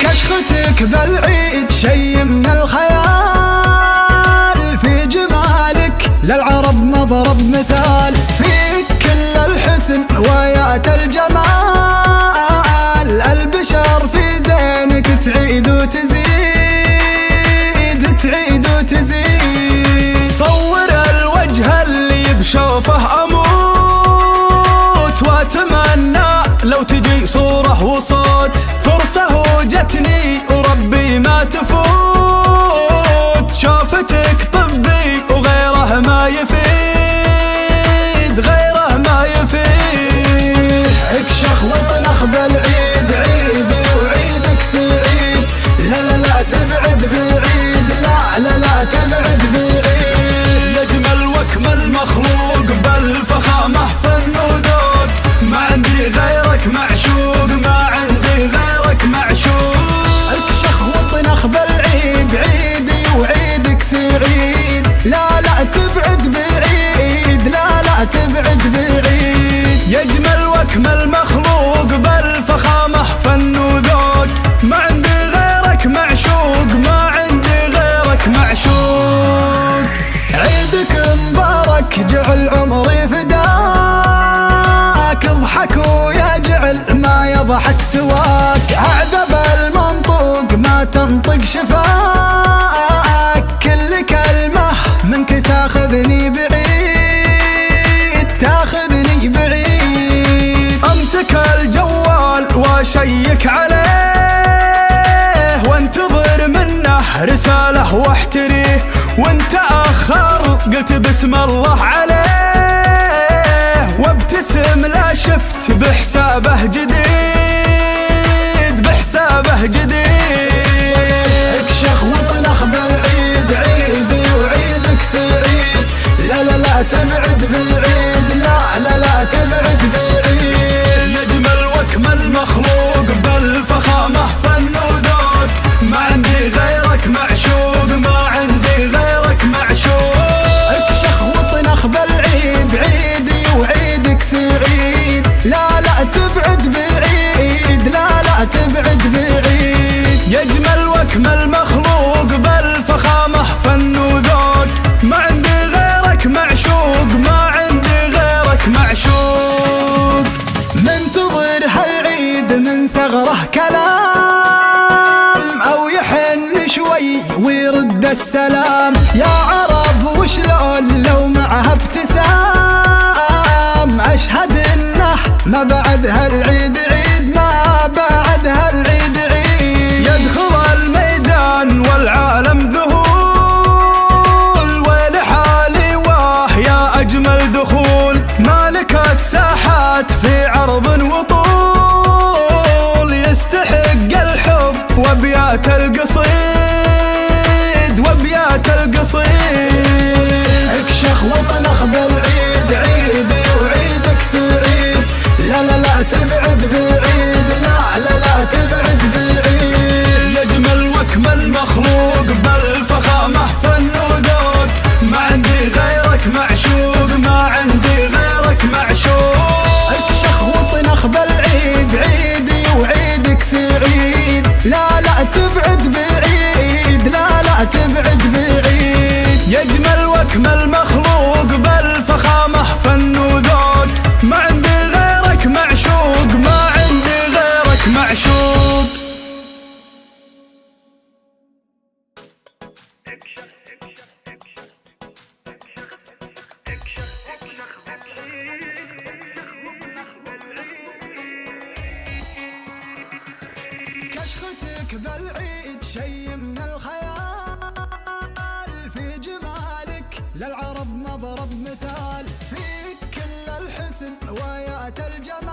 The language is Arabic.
كشختك بالعيد شي من الخيال، في جمالك للعرب مضرب مثال، فيك كل الحسن ويات الجمال، البشر في زينك تعيد وتزيد، تعيد وتزيد. صور الوجه اللي بشوفه اموت، واتمنى لو تجي صورة وصوت، فرصة وجتني وربي ما تفوت، شوفتك طبي وغيره ما يفيد، غيره ما يفيد. اكشخ وطنخ بالعيد عيدي وعيدك سعيد، لا لا لا تبعد بعيد، لا لا لا تبعد بعيد. يجمل واكمل مخلوق بالفخامة فن وذوق، ما عندي غيرك معشوق، ما عندي غيرك معشوق. اكشخ وطنخ بالعيد عيدي وعيدك سعيد، لا لا تبعد بعيد، لا لا تبعد بعيد. يجمل واكمل مخلوق بالفخامة فن وذوق، ما عندي غيرك معشوق، ما عندي غيرك معشوق. عيدك مبارك جعل عمري فداك، اضحك ويا جعل ما يضحك سواك، اعذب المنطوق ما تنطق شفاك، كل كلمة منك تاخذني بعيد، تاخذني بعيد. امسك الجوال واشيك عليه، وانتظر منه رسالة واحتريه، وانت اخر قلت بسم الله عليه، وابتسم لا شفت بحسابه جديد، بحسابه جديد. اكشخ وطنخ بالعيد عيدي وعيدك سعيد، لا لا لا تبعد بعيد، لا لا لا تبعد بعيد. يجمل واكمل مخلوق بالفخامة فن وذوق، ما عندي غيرك معشوق، ما عندي غيرك معشوق. اكشخ وطنخ بالعيد عيدي وعيدك سعيد، لا لا تبعد بعيد، لا لا تبعد بعيد. يجمل واكمل مخلوق بالفخامة فن وذوق، ما عندي غيرك معشوق، ما عندي غيرك معشوق. منتظر هالعيد من ثغره كلام، او يحن شوي ويرد السلام، يا عرب وشلون لو معها ابتسام، اشهد انه ما بعد هالعيد عيد، ما بعد هالعيد عيد. يدخل الميدان والعالم ذهول، ولحالي واه يا اجمل دخول، مالك الساحات في عرض وطول، يستحق الحب وابيات القصيد، وابيات القصيد. اكشخ وطنخ بالعيد عيدي وعيدك سعيد، لا لا لا تبعد بعيد، لا لا لا تبعد بعيد. يجمل واكمل مخلوق بالفخامة فن وذوق، ما عندي غيرك معشوق، ما عندي غيرك معشوق. اكشخ وطنخ بالعيد عيدي وعيدك سعيد، لا لا تبعد بعيد، لا لا تبعد بعيد. يجمل واكمل مخلوق بالفخامة فن وذوق، ما عندي غيرك معشوق، ما عندي غيرك معشوق. كشختك بالعيد شي من الخيال، في جمالك للعرب مضرب مثال، فيك كل الحسن ويات الجمال.